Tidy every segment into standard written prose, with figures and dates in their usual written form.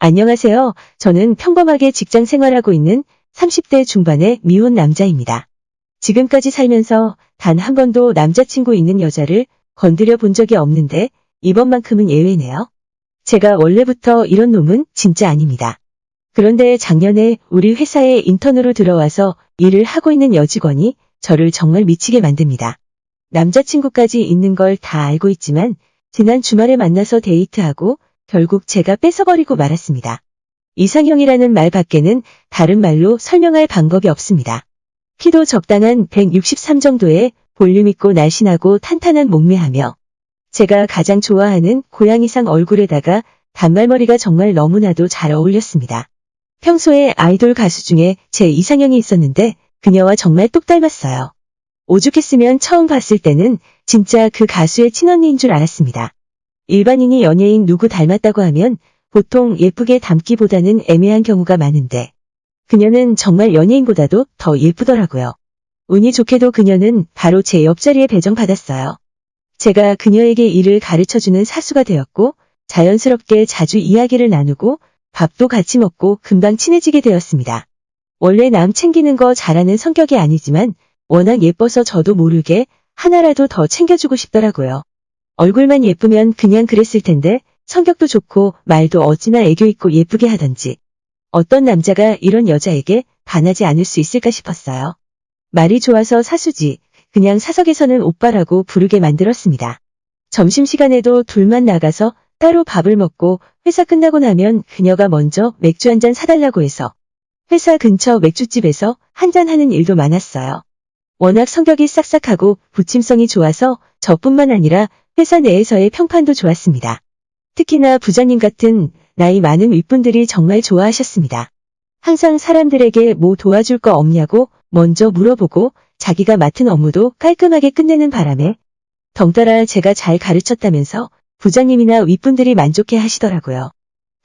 안녕하세요. 저는 평범하게 직장 생활하고 있는 30대 중반의 미혼 남자입니다. 지금까지 살면서 단 한 번도 남자친구 있는 여자를 건드려 본 적이 없는데 이번만큼은 예외네요. 제가 원래부터 이런 놈은 진짜 아닙니다. 그런데 작년에 우리 회사에 인턴으로 들어와서 일을 하고 있는 여직원이 저를 정말 미치게 만듭니다. 남자친구까지 있는 걸 다 알고 있지만 지난 주말에 만나서 데이트하고 결국 제가 뺏어버리고 말았습니다. 이상형이라는 말 밖에는 다른 말로 설명할 방법이 없습니다. 키도 적당한 163 정도의 볼륨 있고 날씬하고 탄탄한 몸매하며 제가 가장 좋아하는 고양이상 얼굴에다가 단발머리가 정말 너무나도 잘 어울렸습니다. 평소에 아이돌 가수 중에 제 이상형이 있었는데 그녀와 정말 똑 닮았어요. 오죽했으면 처음 봤을 때는 진짜 그 가수의 친언니인 줄 알았습니다. 일반인이 연예인 누구 닮았다고 하면 보통 예쁘게 닮기보다는 애매한 경우가 많은데 그녀는 정말 연예인보다도 더 예쁘더라고요. 운이 좋게도 그녀는 바로 제 옆자리에 배정받았어요. 제가 그녀에게 일을 가르쳐주는 사수가 되었고 자연스럽게 자주 이야기를 나누고 밥도 같이 먹고 금방 친해지게 되었습니다. 원래 남 챙기는 거 잘하는 성격이 아니지만 워낙 예뻐서 저도 모르게 하나라도 더 챙겨주고 싶더라고요. 얼굴만 예쁘면 그냥 그랬을 텐데 성격도 좋고 말도 어찌나 애교 있고 예쁘게 하던지 어떤 남자가 이런 여자에게 반하지 않을 수 있을까 싶었어요. 말이 좋아서 사수지 그냥 사석에서는 오빠라고 부르게 만들었습니다. 점심시간에도 둘만 나가서 따로 밥을 먹고 회사 끝나고 나면 그녀가 먼저 맥주 한 잔 사달라고 해서 회사 근처 맥주집에서 한잔하는 일도 많았어요. 워낙 성격이 싹싹하고 부침성이 좋아서 저뿐만 아니라 회사 내에서의 평판도 좋았습니다. 특히나 부장님 같은 나이 많은 윗분들이 정말 좋아하셨습니다. 항상 사람들에게 뭐 도와줄 거 없냐고 먼저 물어보고 자기가 맡은 업무도 깔끔하게 끝내는 바람에 덩달아 제가 잘 가르쳤다면서 부장님이나 윗분들이 만족해 하시더라고요.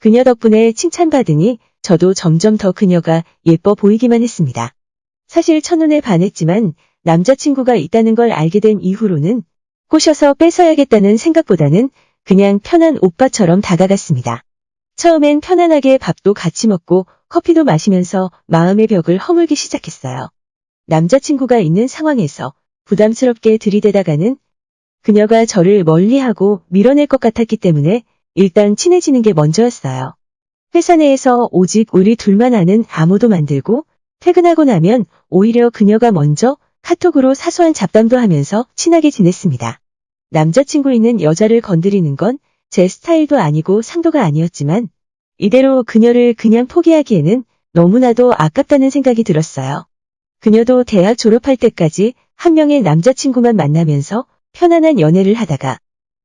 그녀 덕분에 칭찬받으니 저도 점점 더 그녀가 예뻐 보이기만 했습니다. 사실 첫눈에 반했지만 남자친구가 있다는 걸 알게 된 이후로는 꼬셔서 뺏어야겠다는 생각보다는 그냥 편한 오빠처럼 다가갔습니다. 처음엔 편안하게 밥도 같이 먹고 커피도 마시면서 마음의 벽을 허물기 시작했어요. 남자친구가 있는 상황에서 부담스럽게 들이대다가는 그녀가 저를 멀리하고 밀어낼 것 같았기 때문에 일단 친해지는 게 먼저였어요. 회사 내에서 오직 우리 둘만 아는 암호도 만들고 퇴근하고 나면 오히려 그녀가 먼저 카톡으로 사소한 잡담도 하면서 친하게 지냈습니다. 남자친구 있는 여자를 건드리는 건 제 스타일도 아니고 상도가 아니었지만 이대로 그녀를 그냥 포기하기에는 너무나도 아깝다는 생각이 들었어요. 그녀도 대학 졸업할 때까지 한 명의 남자친구만 만나면서 편안한 연애를 하다가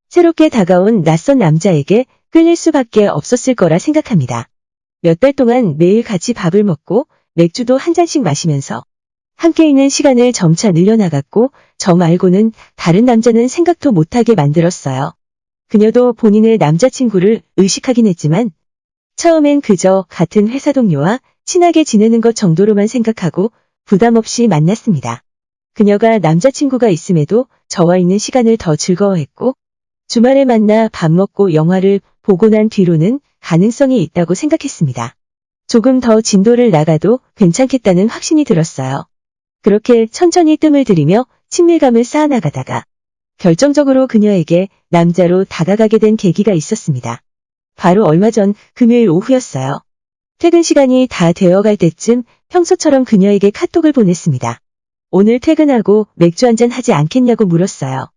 새롭게 다가온 낯선 남자에게 끌릴 수밖에 없었을 거라 생각합니다. 몇 달 동안 매일 같이 밥을 먹고 맥주도 한 잔씩 마시면서 함께 있는 시간을 점차 늘려나갔고 저 말고는 다른 남자는 생각도 못하게 만들었어요. 그녀도 본인의 남자친구를 의식하긴 했지만 처음엔 그저 같은 회사 동료와 친하게 지내는 것 정도로만 생각하고 부담 없이 만났습니다. 그녀가 남자친구가 있음에도 저와 있는 시간을 더 즐거워했고 주말에 만나 밥 먹고 영화를 보고 난 뒤로는 가능성이 있다고 생각했습니다. 조금 더 진도를 나가도 괜찮겠다는 확신이 들었어요. 그렇게 천천히 뜸을 들이며 친밀감을 쌓아나가다가 결정적으로 그녀에게 남자로 다가가게 된 계기가 있었습니다. 바로 얼마 전 금요일 오후였어요. 퇴근 시간이 다 되어갈 때쯤 평소처럼 그녀에게 카톡을 보냈습니다. 오늘 퇴근하고 맥주 한잔 하지 않겠냐고 물었어요.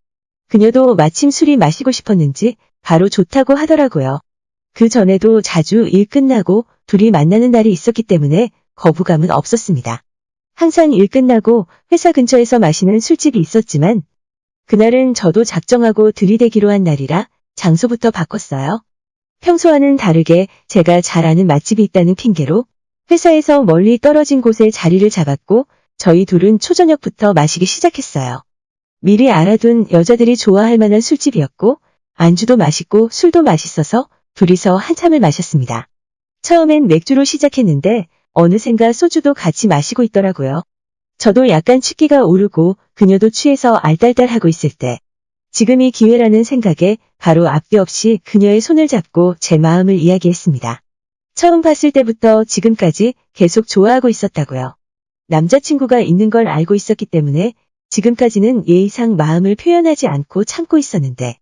그녀도 마침 술이 마시고 싶었는지 바로 좋다고 하더라고요. 그 전에도 자주 일 끝나고 둘이 만나는 날이 있었기 때문에 거부감은 없었습니다. 항상 일 끝나고 회사 근처에서 마시는 술집이 있었지만 그날은 저도 작정하고 들이대기로 한 날이라 장소부터 바꿨어요. 평소와는 다르게 제가 잘 아는 맛집이 있다는 핑계로 회사에서 멀리 떨어진 곳에 자리를 잡았고 저희 둘은 초저녁부터 마시기 시작했어요. 미리 알아둔 여자들이 좋아할 만한 술집이었고 안주도 맛있고 술도 맛있어서 둘이서 한참을 마셨습니다. 처음엔 맥주로 시작했는데 어느샌가 소주도 같이 마시고 있더라고요. 저도 약간 취기가 오르고 그녀도 취해서 알딸딸하고 있을 때 지금이 기회라는 생각에 바로 앞뒤 없이 그녀의 손을 잡고 제 마음을 이야기했습니다. 처음 봤을 때부터 지금까지 계속 좋아하고 있었다고요. 남자친구가 있는 걸 알고 있었기 때문에 지금까지는 예의상 마음을 표현하지 않고 참고 있었는데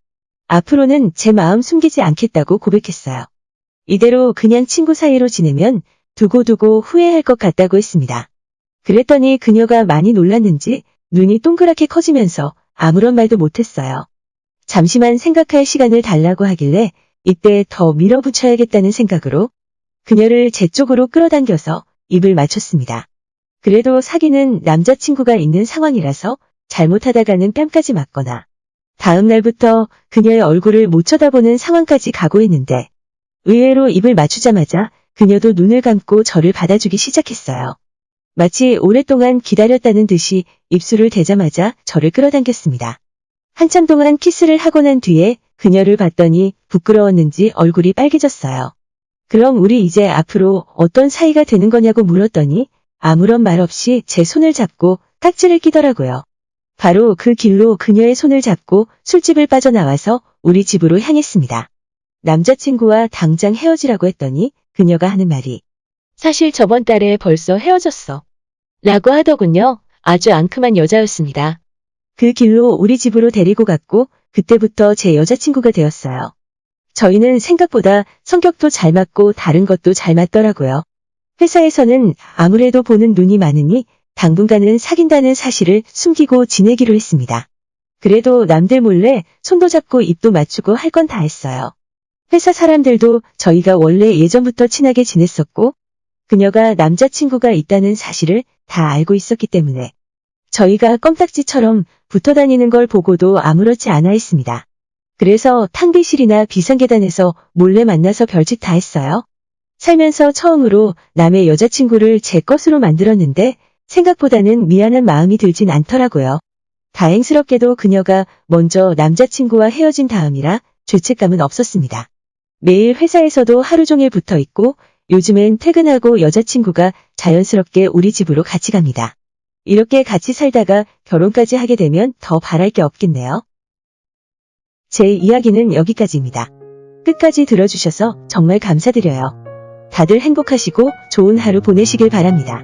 앞으로는 제 마음 숨기지 않겠다고 고백했어요. 이대로 그냥 친구 사이로 지내면 두고두고 후회할 것 같다고 했습니다. 그랬더니 그녀가 많이 놀랐는지 눈이 동그랗게 커지면서 아무런 말도 못했어요. 잠시만 생각할 시간을 달라고 하길래 이때 더 밀어붙여야겠다는 생각으로 그녀를 제 쪽으로 끌어당겨서 입을 맞췄습니다. 그래도 사귀는 남자친구가 있는 상황이라서 잘못하다가는 뺨까지 맞거나 다음 날부터 그녀의 얼굴을 못 쳐다보는 상황까지 각오했는데 의외로 입을 맞추자마자 그녀도 눈을 감고 저를 받아주기 시작했어요. 마치 오랫동안 기다렸다는 듯이 입술을 대자마자 저를 끌어당겼습니다. 한참 동안 키스를 하고 난 뒤에 그녀를 봤더니 부끄러웠는지 얼굴이 빨개졌어요. 그럼 우리 이제 앞으로 어떤 사이가 되는 거냐고 물었더니 아무런 말 없이 제 손을 잡고 깍지를 끼더라고요. 바로 그 길로 그녀의 손을 잡고 술집을 빠져나와서 우리 집으로 향했습니다. 남자친구와 당장 헤어지라고 했더니 그녀가 하는 말이 사실 저번 달에 벌써 헤어졌어. 라고 하더군요. 아주 앙큼한 여자였습니다. 그 길로 우리 집으로 데리고 갔고 그때부터 제 여자친구가 되었어요. 저희는 생각보다 성격도 잘 맞고 다른 것도 잘 맞더라고요. 회사에서는 아무래도 보는 눈이 많으니 당분간은 사귄다는 사실을 숨기고 지내기로 했습니다. 그래도 남들 몰래 손도 잡고 입도 맞추고 할 건 다 했어요. 회사 사람들도 저희가 원래 예전부터 친하게 지냈었고 그녀가 남자친구가 있다는 사실을 다 알고 있었기 때문에 저희가 껌딱지처럼 붙어 다니는 걸 보고도 아무렇지 않아 했습니다. 그래서 탕비실이나 비상계단에서 몰래 만나서 별짓 다 했어요. 살면서 처음으로 남의 여자친구를 제 것으로 만들었는데 생각보다는 미안한 마음이 들진 않더라고요. 다행스럽게도 그녀가 먼저 남자친구와 헤어진 다음이라 죄책감은 없었습니다. 매일 회사에서도 하루 종일 붙어 있고 요즘엔 퇴근하고 여자친구가 자연스럽게 우리 집으로 같이 갑니다. 이렇게 같이 살다가 결혼까지 하게 되면 더 바랄 게 없겠네요. 제 이야기는 여기까지입니다. 끝까지 들어주셔서 정말 감사드려요. 다들 행복하시고 좋은 하루 보내시길 바랍니다.